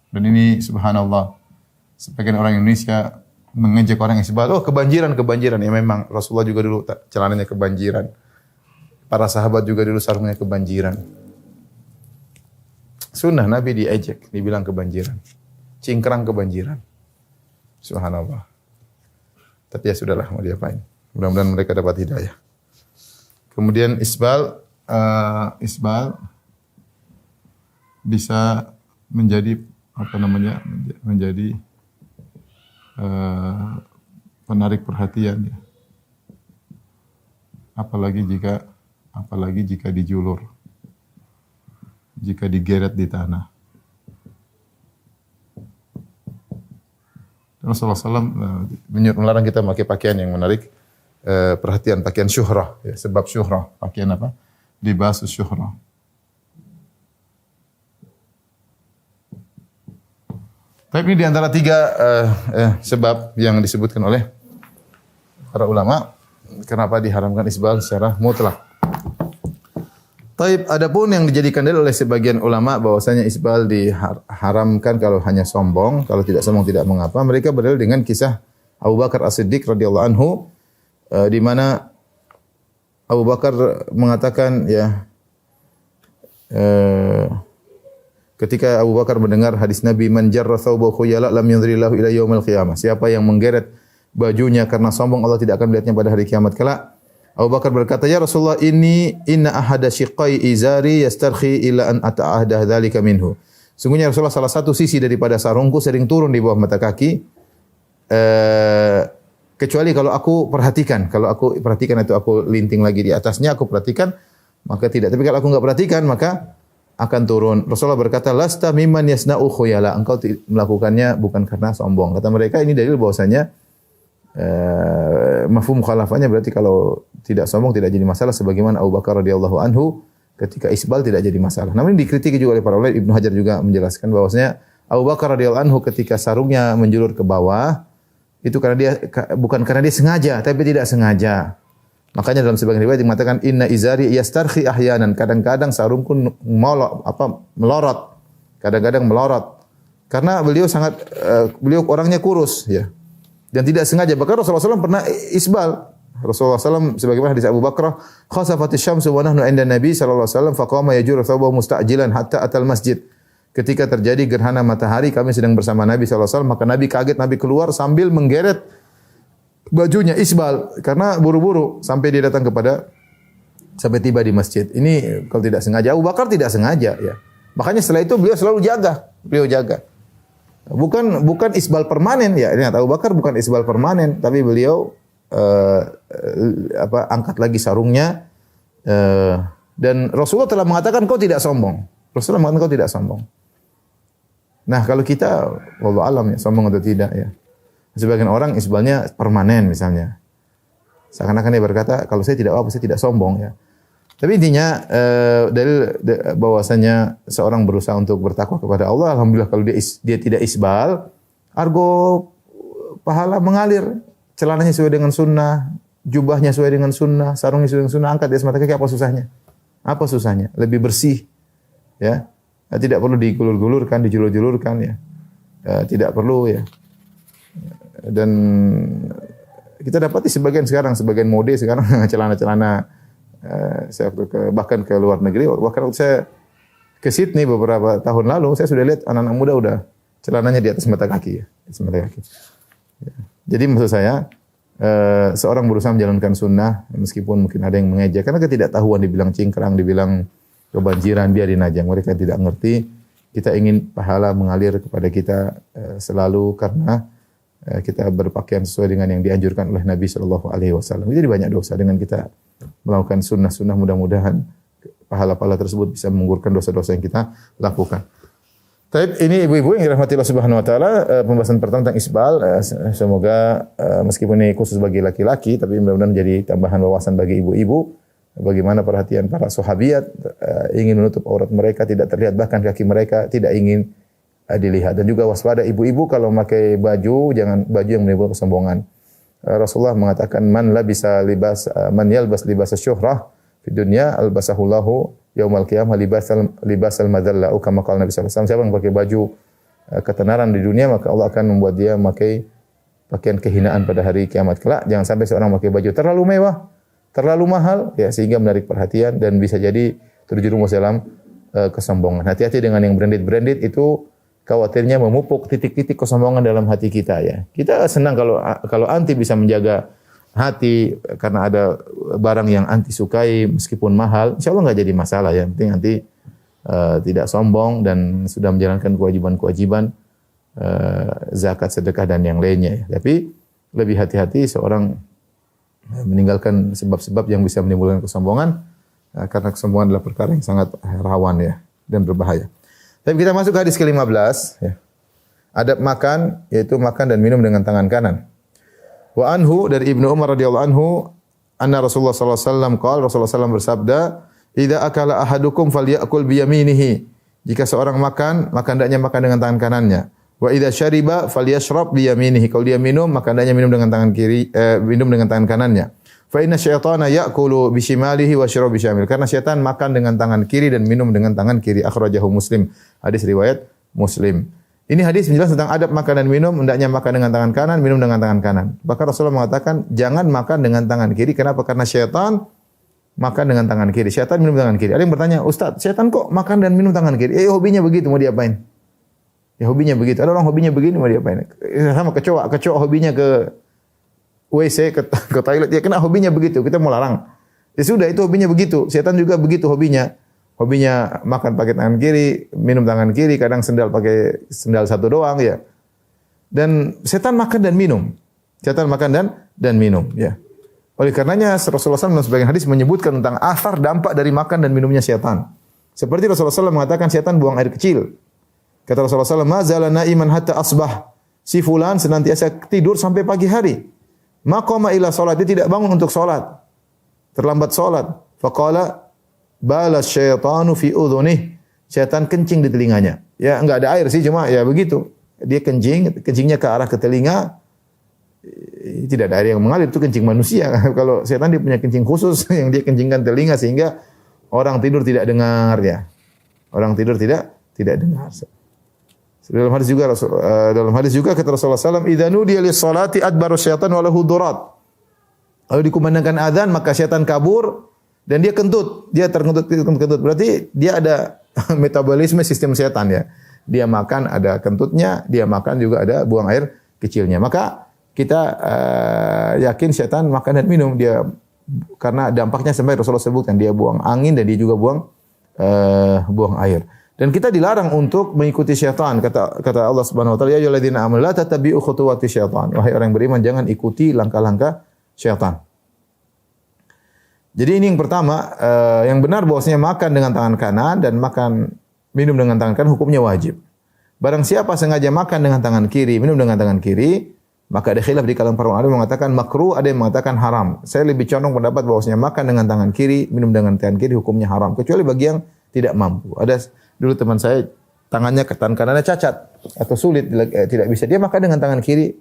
Dan ini subhanallah, sebagian orang Indonesia mengejek orang isbal, oh kebanjiran. Ya memang Rasulullah juga dulu celananya kebanjiran. Para sahabat juga dulu sarungnya kebanjiran. Sunnah Nabi diejek, dibilang kebanjiran. Cingkrang kebanjiran. Subhanallah. Tapi ya sudahlah, mau diapain. Mudah-mudahan mereka dapat hidayah. Kemudian isbal bisa menjadi menjadi penarik perhatian ya. Apalagi jika dijulur, jika digeret di tanah. Rasulullah SAW melarang kita memakai pakaian yang menarik perhatian, pakaian syuhrah, ya, sebab syuhrah, pakaian apa? Libas syuhrah. Tapi ini di antara tiga sebab yang disebutkan oleh para ulama kenapa diharamkan isbal secara mutlak. Taib, adapun yang dijadikan dalil oleh sebagian ulama bahwasanya isbal diharamkan kalau hanya sombong, kalau tidak sombong tidak mengapa. Mereka berdalil dengan kisah Abu Bakar As-Siddiq radhiyallahu anhu di mana Abu Bakar mengatakan ya ketika Abu Bakar mendengar hadis Nabi man jarra thawbahu khuyala lam yunzirillahu ila yaumil qiyamah. Siapa yang menggeret bajunya karena sombong, Allah tidak akan melihatnya pada hari kiamat kelak. Abu Bakar berkata, "Ya Rasulullah, inna ahada shiqqai izari yastarkhi ila an ata'ahda dzalika minhu." Sungguhnya Rasulullah, salah satu sisi daripada sarungku sering turun di bawah mata kaki. Kecuali kalau aku perhatikan itu aku linting lagi di atasnya, aku perhatikan, maka tidak. Tapi kalau aku enggak perhatikan, maka akan turun. Rasulullah berkata, "Lasta mimman yasna'u khuyala." Engkau melakukannya bukan karena sombong. Kata mereka ini dalil bahwasanya mafhum mukhalafahnya berarti kalau tidak sombong tidak jadi masalah, sebagaimana Abu Bakar radhiyallahu anhu ketika isbal tidak jadi masalah. Namun ini dikritik juga oleh para ulama. Ibnu Hajar juga menjelaskan bahwasanya Abu Bakar radhiyallahu anhu ketika sarungnya menjulur ke bawah itu bukan karena dia sengaja, tapi tidak sengaja. Makanya dalam sebagian riwayat mengatakan inna izari yastarkhi ahyanan, kadang-kadang sarungku melorot. Kadang-kadang melorot. Karena beliau orangnya kurus ya. Dan tidak sengaja. Bahkan Rasulullah SAW pernah isbal. Rasulullah SAW sebagaimana hadis Abu Bakar, khasafatis syamsu wa nahnu 'inda Nabi sallallahu alaihi wasallam faqama yajuru thawbahu musta'jilan hatta atal masjid. Ketika terjadi gerhana matahari, kami sedang bersama Nabi sallallahu alaihi wasallam, maka Nabi kaget, Nabi keluar sambil menggeret bajunya isbal karena buru-buru sampai dia datang sampai tiba di masjid. Ini kalau tidak sengaja. Abu Bakar tidak sengaja ya. Makanya setelah itu beliau selalu jaga. Bukan isbal permanen ya. Ingat, Abu Bakar bukan isbal permanen, tapi beliau angkat lagi sarungnya dan Rasulullah telah mengatakan kau tidak sombong. Rasulullah mengatakan kau tidak sombong. Nah, kalau kita wallahu alam ya, sombong atau tidak ya. Sebagian orang isbalnya permanen misalnya. Seakan-akan dia berkata kalau saya tidak apa, saya tidak sombong ya. Tapi intinya dalil bahwasanya seorang berusaha untuk bertakwa kepada Allah, alhamdulillah kalau dia tidak isbal, argo pahala mengalir, celananya sesuai dengan sunnah, jubahnya sesuai dengan sunnah, sarungnya sesuai dengan sunnah, angkat di atas mata kaki, apa susahnya? Apa susahnya? Lebih bersih, ya. Tidak perlu digulur-gulurkan, dijulur-julurkan, ya. Tidak perlu, ya. Dan kita dapati sebagian mode sekarang celana-celana saya bahkan ke luar negeri, bahkan waktu saya ke Sydney beberapa tahun lalu, saya sudah lihat anak-anak muda udah celananya di atas mata kaki ya, di atas mata kaki. Ya. Jadi maksud saya seorang berusaha menjalankan sunnah meskipun mungkin ada yang mengejek karena ketidaktahuan, dibilang cingkrang, dibilang kebanjiran, biarin aja, mereka tidak ngerti. Kita ingin pahala mengalir kepada kita selalu karena kita berpakaian sesuai dengan yang dianjurkan oleh Nabi sallallahu alaihi wasallam. Jadi banyak dosa dengan kita melakukan sunnah-sunnah, mudah-mudahan pahala-pahala tersebut bisa menggugurkan dosa-dosa yang kita lakukan. Baik, ini ibu-ibu yang dirahmati Allah Subhanahu wa taala, pembahasan pertama tentang isbal. Semoga meskipun ini khusus bagi laki-laki, tapi mudah-mudahan menjadi tambahan wawasan bagi ibu-ibu bagaimana perhatian para sahabiat ingin menutup aurat mereka tidak terlihat, bahkan kaki mereka tidak ingin dilihat. Dan juga waspada ibu-ibu kalau memakai baju, jangan baju yang menimbulkan kesombongan. Rasulullah mengatakan man yalbas libas syuhrah fi dunya albasahullahu yaumal qiyamah libasal madzalla, kama qala Nabi sallallahu alaihi wasallam. Siapa yang pakai baju ketenaran di dunia, maka Allah akan membuat dia memakai pakaian kehinaan pada hari kiamat kelak. Jangan sampai seorang memakai baju terlalu mewah, terlalu mahal ya, sehingga menarik perhatian dan bisa jadi terjerumus dalam kesombongan. Hati-hati dengan yang branded itu, khawatirnya memupuk titik-titik kesombongan dalam hati kita ya. Kita senang kalau anti bisa menjaga hati karena ada barang yang anti sukai meskipun mahal, insya Allah nggak jadi masalah ya. Yang penting anti tidak sombong dan sudah menjalankan kewajiban-kewajiban zakat, sedekah dan yang lainnya ya. Tapi lebih hati-hati seorang meninggalkan sebab-sebab yang bisa menimbulkan kesombongan, karena kesombongan adalah perkara yang sangat rawan ya dan berbahaya. Tapi kita masuk ke hadis ke-15 ya. Adab makan, yaitu makan dan minum dengan tangan kanan. Wa anhu, dari Ibnu Umar radhiyallahu anhu, anna Rasulullah sallallahu alaihi wasallam qala, Rasulullah sallallahu bersabda, "Idza akala ahadukum falyakul bi yaminihi." Jika seorang makan, maka hendaknya makan dengan tangan kanannya. Wa idza syariba falyashrab bi yaminihi. Kalau dia minum, maka hendaknya minum dengan tangan kiri, minum dengan tangan kanannya. Fa inna syaitana ya'kulu bi shimalihi wa yashrabu bi syamil. Karena syaitan makan dengan tangan kiri dan minum dengan tangan kiri. Akhrajahu Muslim. Hadis riwayat Muslim. Ini hadis menjelaskan tentang adab makan dan minum, hendaknya makan dengan tangan kanan, minum dengan tangan kanan. Bahkan Rasulullah mengatakan jangan makan dengan tangan kiri. Kenapa? Karena syaitan makan dengan tangan kiri. Syaitan minum tangan kiri. Ada yang bertanya, "Ustaz, syaitan kok makan dan minum tangan kiri?" Hobinya begitu, mau diapain? Ya hobinya begitu. Ada orang hobinya begini, mau diapain? Sama kecoa hobinya ke WC, ke toilet, ya kena hobinya begitu, kita mau larang. Ya sudah, itu hobinya begitu. Setan juga begitu hobinya. Hobinya makan pakai tangan kiri, minum tangan kiri, kadang sendal pakai sendal satu doang ya. Dan setan makan dan minum. Setan makan dan minum ya. Oleh karenanya Rasulullah SAW dalam sebagian hadis menyebutkan tentang asar dampak dari makan dan minumnya setan. Seperti Rasulullah SAW mengatakan setan buang air kecil. Kata Rasulullah SAW, "Ma zala na'iman hatta asbah." Si fulan senantiasa tidur sampai pagi hari. Maqama ila salat, dia tidak bangun untuk salat. Terlambat salat. Faqala bala syaitanu fi udhunih. Syaitan kencing di telinganya. Ya enggak ada air sih, cuma ya begitu. Dia kencingnya ke arah ke telinga. Tidak ada air yang mengalir, itu kencing manusia. Kalau syaitan dia punya kencing khusus yang dia kencingkan telinga sehingga orang tidur tidak dengar ya. Orang tidur tidak dengar. Dalam hadis juga kata Rasulullah SAW, "Idza nudiya lis-salati adbara syaitan wa lahu durat." Lalu dikumandangkan azan, maka syaitan kabur dan dia kentut. Dia terkentut. Berarti dia ada metabolisme sistem syaitan ya. Dia makan ada kentutnya, dia makan juga ada buang air kecilnya. Maka kita yakin syaitan makan dan minum dia, karena dampaknya sampai Rasulullah sebutkan dia buang angin dan dia juga buang air. Dan kita dilarang untuk mengikuti syaitan. Kata Allah Subhanahu wa taala, "Ya ayyuhalladzina amanu la tattabi'u khutuwati syaitan." Wahai orang yang beriman, jangan ikuti langkah-langkah syaitan. Jadi ini yang pertama, yang benar bahwasanya makan dengan tangan kanan dan minum dengan tangan kanan hukumnya wajib. Barang siapa sengaja makan dengan tangan kiri, minum dengan tangan kiri, maka ada khilaf di kalangan para ulama, ada yang mengatakan makruh, ada yang mengatakan haram. Saya lebih condong pendapat bahwasanya makan dengan tangan kiri, minum dengan tangan kiri hukumnya haram, kecuali bagi yang tidak mampu. Ada dulu teman saya tangan kanannya cacat atau sulit, tidak bisa, dia makan dengan tangan kiri,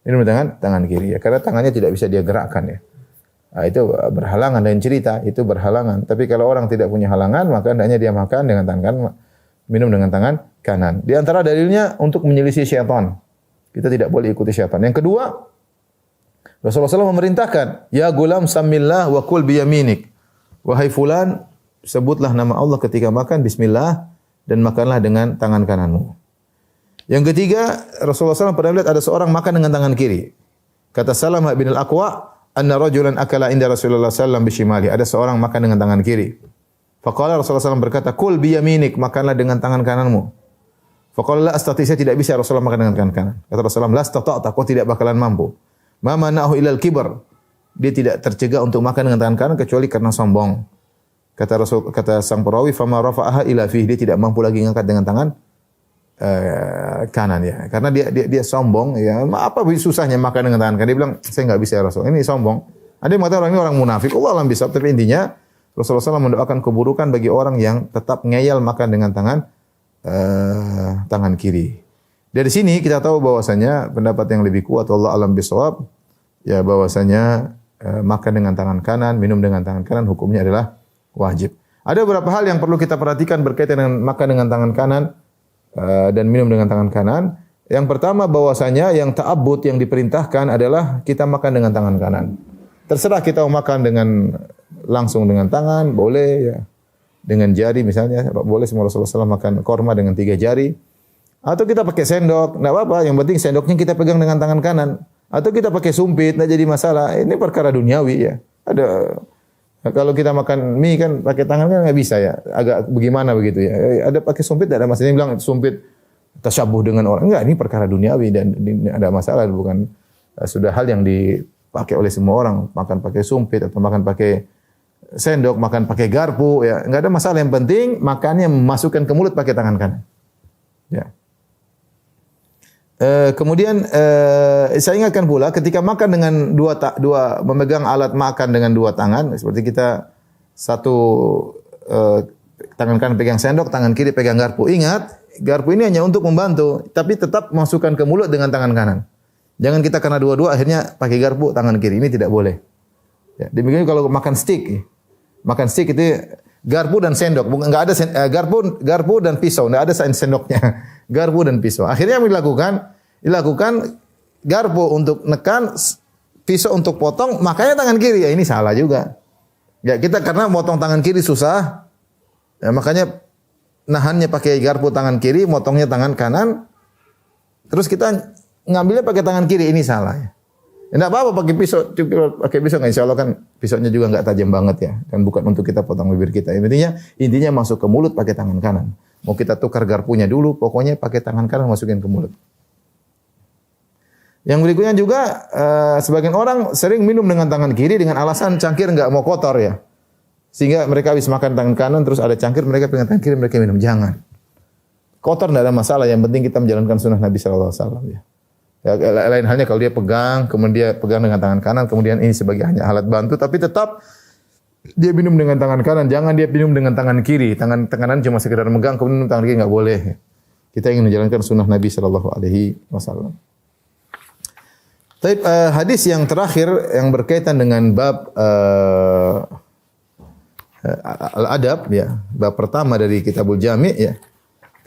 minum dengan tangan kiri ya, karena tangannya tidak bisa dia gerakkan ya. Nah, itu berhalangan dengan cerita, itu berhalangan. Tapi kalau orang tidak punya halangan, maka hendaknya dia makan dengan tangan kanan, minum dengan tangan kanan. Di antara dalilnya untuk menyelisih syaitan. Kita tidak boleh ikuti syaitan. Yang kedua, Rasulullah SAW memerintahkan, "Ya gulam samillah wa kul biyaminik." Wahai fulan, sebutlah nama Allah ketika makan, bismillah, dan makanlah dengan tangan kananmu. Yang ketiga, Rasulullah SAW pernah lihat ada seorang makan dengan tangan kiri. Kata Salamah bin al-Aqwa, "Anna rajulan akala inda Rasulullah SAW bishimali." Ada seorang makan dengan tangan kiri. Faqala Rasulullah SAW berkata, "Kul biyaminik," makanlah dengan tangan kananmu. Faqala la astati, saya tidak bisa Rasulullah makan dengan tangan kanan. Kata Rasulullah, "La astata'ta," kau tidak bakalan mampu. "Ma mana'ahu ilal kibar." dia tidak tercegah untuk makan dengan tangan kanan kecuali karena sombong. Kata sang perawi, fama rafa'aha ila fihi, dia tidak mampu lagi mengangkat dengan tangan kanan ya. Karena dia sombong ya. Apa susahnya makan dengan tangan kanan? Dia bilang, saya enggak bisa ya Rasul. Ini sombong. Ada yang mengatakan orang ini orang munafik. Allah alam bisawab, tapi intinya Rasulullah SAW mendoakan keburukan bagi orang yang tetap ngeyel makan dengan tangan kiri. Dari sini kita tahu bahwasanya pendapat yang lebih kuat Allah alam bisawab ya bahwasanya makan dengan tangan kanan, minum dengan tangan kanan hukumnya adalah wajib. Ada beberapa hal yang perlu kita perhatikan berkaitan dengan makan dengan tangan kanan dan minum dengan tangan kanan. Yang pertama bahwasanya yang ta'abbud yang diperintahkan adalah kita makan dengan tangan kanan. Terserah kita mau makan dengan langsung dengan tangan, boleh ya. Dengan jari misalnya, boleh semua Rasulullah SAW makan korma dengan 3 jari. Atau kita pakai sendok, enggak apa-apa. Yang penting sendoknya kita pegang dengan tangan kanan. Atau kita pakai sumpit, enggak jadi masalah. Ini perkara duniawi ya. Kalau kita makan mie kan pakai tangan kan enggak bisa ya. Agak bagaimana begitu ya. Ada pakai sumpit enggak ada masalah. Dia bilang sumpit tasyabuh dengan orang. Enggak, ini perkara duniawi dan ini ada masalah, bukan sudah hal yang dipakai oleh semua orang. Makan pakai sumpit atau makan pakai sendok, makan pakai garpu ya, enggak ada masalah. Yang penting makannya memasukkan ke mulut pakai tangan kanan. Ya. Kemudian saya ingatkan pula ketika makan dengan dua memegang alat makan dengan 2 tangan, seperti kita tangan kanan pegang sendok, tangan kiri pegang garpu. Ingat, garpu ini hanya untuk membantu, tapi tetap masukkan ke mulut dengan tangan kanan. Jangan kita karena dua-dua akhirnya pakai garpu tangan kiri, ini tidak boleh. Ya, demikian kalau makan steak. Makan steak itu garpu dan sendok, bukan enggak ada garpu dan pisau, enggak ada sendoknya. Garpu dan pisau. Akhirnya yang dilakukan garpu untuk nekan, pisau untuk potong, makanya tangan kiri. Ya ini salah juga. Ya kita karena motong tangan kiri susah. Ya, makanya nahannya pakai garpu tangan kiri, motongnya tangan kanan. Terus kita ngambilnya pakai tangan kiri, ini salah ya. Enggak apa-apa pakai pisau enggak, insyaallah kan pisaunya juga enggak tajam banget ya, dan bukan untuk kita potong bibir kita. Intinya masuk ke mulut pakai tangan kanan. Mau kita tukar garpunya dulu, pokoknya pakai tangan kanan masukin ke mulut. Yang berikutnya juga sebagian orang sering minum dengan tangan kiri dengan alasan cangkir enggak mau kotor ya. Sehingga mereka habis makan tangan kanan terus ada cangkir, mereka pegang tangan kiri, mereka minum. Jangan. Kotor enggak ada masalah, yang penting kita menjalankan sunnah Nabi sallallahu alaihi wasallam ya. Ya, lain halnya kalau dia pegang, kemudian dia pegang dengan tangan kanan, kemudian ini sebagai hanya alat bantu, tapi tetap dia minum dengan tangan kanan. Jangan dia minum dengan tangan kiri. Tangan kanan cuma sekedar megang, kemudian tangan kiri enggak boleh. Kita ingin menjalankan sunnah Nabi sallallahu alaihi wasallam. Tapi hadis yang terakhir yang berkaitan dengan bab al-adab ya, bab pertama dari Kitabul Jami' ya.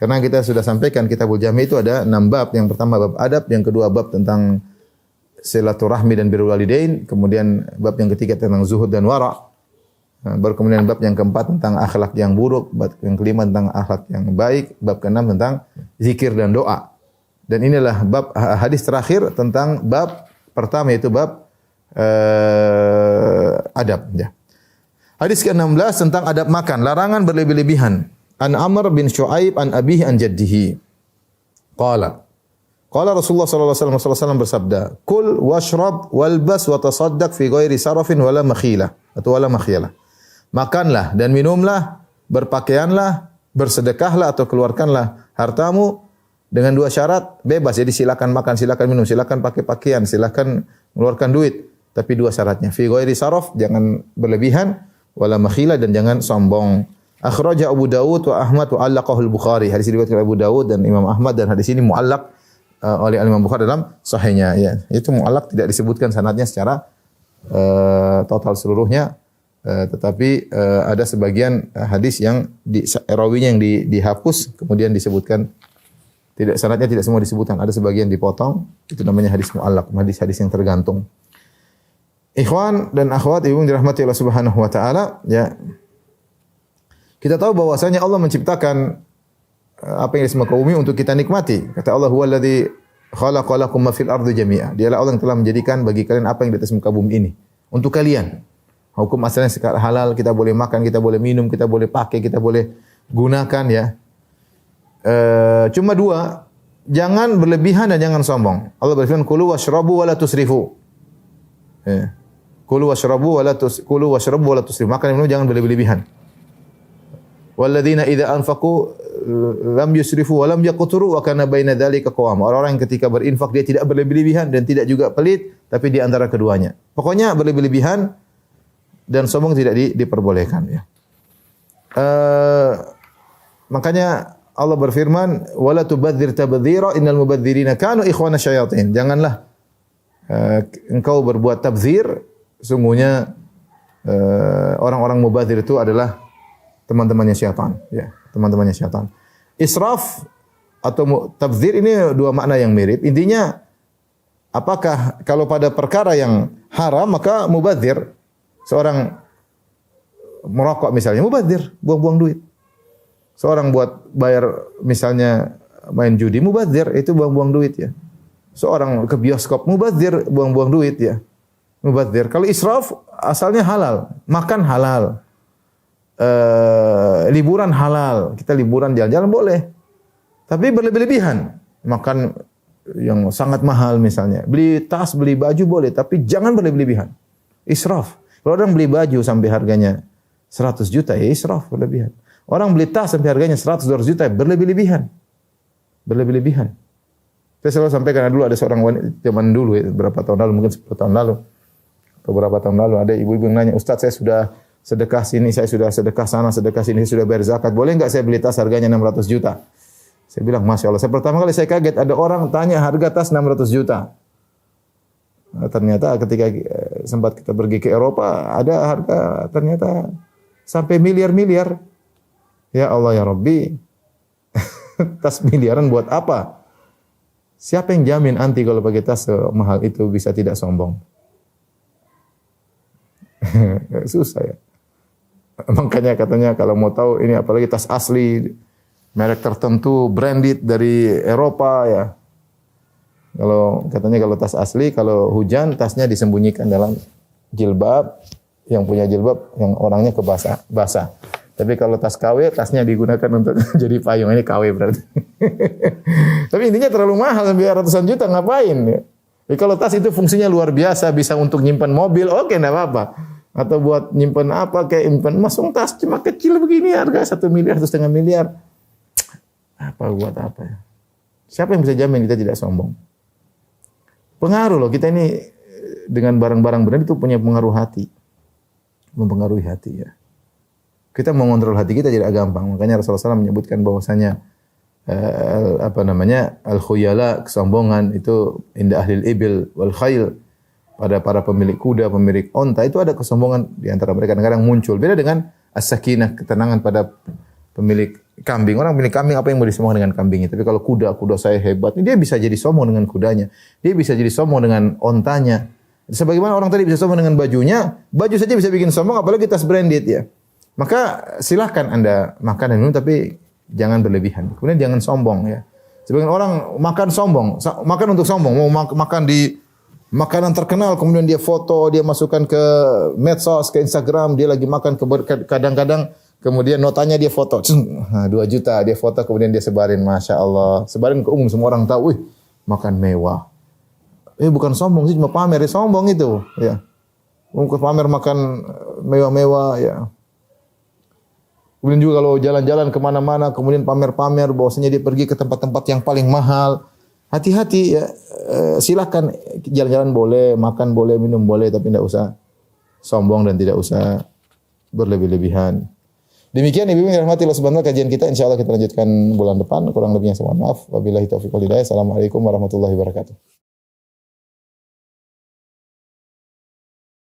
Karena kita sudah sampaikan Kitabul Jami' itu ada 6 bab. Yang pertama bab adab, yang kedua bab tentang silaturahmi dan birrul walidain, kemudian bab yang ketiga tentang zuhud dan wara'. Baru kemudian bab yang keempat tentang akhlak yang buruk, bab yang kelima tentang akhlak yang baik, bab keenam tentang zikir dan doa. Dan inilah bab hadis terakhir tentang bab pertama, yaitu bab adab ya. Hadis ke-16 tentang adab makan, larangan berlebih-lebihan. An Amr bin Shu'aib an abihi an jaddihi. Qala Rasulullah sallallahu alaihi wasallam bersabda, "Kul washrab walbas wa tasaddaq fi ghairi sarafin wala makhilah." Atau wala makhilah. Makanlah dan minumlah, berpakaianlah, bersedekahlah atau keluarkanlah hartamu dengan 2 syarat, bebas. Jadi silakan makan, silakan minum, silakan pakai pakaian, silakan mengeluarkan duit, tapi 2 syaratnya. Fi ghairi saraf, jangan berlebihan, wala makhilah, dan jangan sombong. Akhraja Abu Dawud wa Ahmad wa allaqahu al-Bukhari. Hadis ini diriwayatkan Abu Dawud dan Imam Ahmad, dan hadis ini muallaq oleh Imam Bukhari dalam sahihnya ya. Itu muallaq, tidak disebutkan sanadnya secara total seluruhnya, tetapi ada sebagian hadis yang rawinya yang dihapus kemudian disebutkan, tidak, sanadnya tidak semua disebutkan, ada sebagian dipotong, itu namanya hadis muallaq, hadis-hadis yang tergantung. Ikhwan dan akhwat ibu dirahmati Allah Subhanahu wa taala ya. Kita tahu bahwasanya Allah menciptakan apa yang di muka bumi untuk kita nikmati. Kata Allah, "Huwallazi khalaqa lakum ma fil ardi jami'a." Dialah Allah yang telah menjadikan bagi kalian apa yang di atas muka bumi ini untuk kalian. Hukum asalnya halal, kita boleh makan, kita boleh minum, kita boleh pakai, kita boleh gunakan ya. Cuma 2, jangan berlebihan dan jangan sombong. Allah berfirman, "Kulu washrabu wa la tusrifu." Ya. Kulu washrabu wa la tusrifu. Makan dan minum jangan berlebihan. Walladzina idza anfaqu lam yusrifu wa lam yaqturu wa kana baina dzalika qawama. Orang-orang yang ketika berinfak dia tidak berlebihan dan tidak juga pelit, tapi di antara keduanya. Pokoknya berlebihan dan sombong tidak diperbolehkan ya. Makanya Allah berfirman, "Wala tubadzir tabdzira innal mubadzirina kanu ikhwana syayatin." Janganlah engkau berbuat tabdzir, sungguhnya orang-orang mubadzir itu adalah teman-temannya syaitan, ya, teman-temannya syaitan. Israf atau tabdzir ini dua makna yang mirip. Intinya apakah kalau pada perkara yang haram maka mubadzir, seorang merokok misalnya mubadzir, buang-buang duit. Seorang buat bayar misalnya main judi mubadzir, itu buang-buang duit ya. Seorang ke bioskop mubadzir, buang-buang duit ya. Mubadzir. Kalau israf asalnya halal, makan halal. Liburan halal, kita liburan jalan-jalan boleh. Tapi berlebihan, makan yang sangat mahal misalnya. Beli tas, beli baju boleh, tapi jangan berlebihan. Israf. Kalau orang beli baju sampai harganya 100 juta, ya israf, berlebihan. Orang beli tas sampai harganya 100-200 juta, berlebihan. Berlebihan. Saya selalu sampaikan, dulu ada seorang wanita, zaman dulu ya, berapa tahun lalu, mungkin 10 tahun lalu, atau berapa tahun lalu, ada ibu-ibu yang nanya, Ustaz saya sudah sedekah sini, saya sudah sedekah sana, sedekah sini, saya sudah bayar zakat. Boleh enggak saya beli tas harganya 600 juta? Saya bilang, Masya Allah. Pertama kali saya kaget, ada orang tanya harga tas 600 juta. Nah, ternyata ketika sempat kita pergi ke Eropa, ada harga ternyata sampai miliar-miliar. Ya Allah ya Rabbi. Tas miliaran buat apa? Siapa yang jamin anti kalau pakai tas mahal itu bisa tidak sombong? Susah ya. Makanya katanya kalau mau tahu ini apalagi tas asli merek tertentu branded dari Eropa ya. Kalau katanya kalau tas asli kalau hujan tasnya disembunyikan dalam jilbab, yang punya jilbab yang orangnya basah. Tapi kalau tas KW tasnya digunakan untuk jadi payung, ini KW berarti. Tapi intinya terlalu mahal sampai ratusan juta ngapain ya? Jadi kalau tas itu fungsinya luar biasa, bisa untuk nyimpan mobil, oke enggak apa-apa. Atau buat nyimpen apa kayak nyimpen masuk tas cuma kecil begini harga 1 miliar 1,5 miliar. Apa buat apa ya? Siapa yang bisa jamin kita tidak sombong? Pengaruh loh, kita ini dengan barang-barang benar itu punya pengaruh hati. Mempengaruhi hati ya. Kita mengontrol hati kita tidak gampang. Makanya Rasulullah SAW menyebutkan bahwasanya al-khuyala, kesombongan itu inda ahlil ibil wal khayl. Pada para pemilik kuda, pemilik onta itu ada kesombongan di antara mereka kadang-kadang muncul. Beda dengan as-sakinah, ketenangan pada pemilik kambing. Orang pemilik kambing apa yang mau disombong dengan kambingnya? Tapi kalau kuda saya hebat, dia bisa jadi sombong dengan kudanya. Dia bisa jadi sombong dengan ontanya. Sebagaimana orang tadi bisa sombong dengan bajunya, baju saja bisa bikin sombong apalagi tas branded ya. Maka silahkan Anda makan dan minum tapi jangan berlebihan. Kemudian jangan sombong ya. Sebagian orang makan sombong, makan untuk sombong, mau makan di makanan terkenal, kemudian dia foto, dia masukkan ke medsos, ke Instagram, dia lagi makan, kadang-kadang kemudian notanya dia foto, 2 juta dia foto, kemudian dia sebarin, Masya Allah, sebarin ke umum, semua orang tahu, wih, makan mewah. Bukan sombong sih, cuma pamer, sombong itu, ya. Pamer makan mewah-mewah, ya. Kemudian juga kalau jalan-jalan kemana-mana, kemudian pamer-pamer, bahwasanya dia pergi ke tempat-tempat yang paling mahal. Hati-hati ya, silakan jalan-jalan boleh, makan boleh, minum boleh, tapi tidak usah sombong dan tidak usah berlebih-lebihan. Demikian Ibu yang dirahmati Allah Subhanahu wa taala kajian kita, insyaallah kita lanjutkan bulan depan. Kurang lebihnya saya mohon maaf. Wabillahi taufiq wal hidayah. Assalamualaikum warahmatullahi wabarakatuh.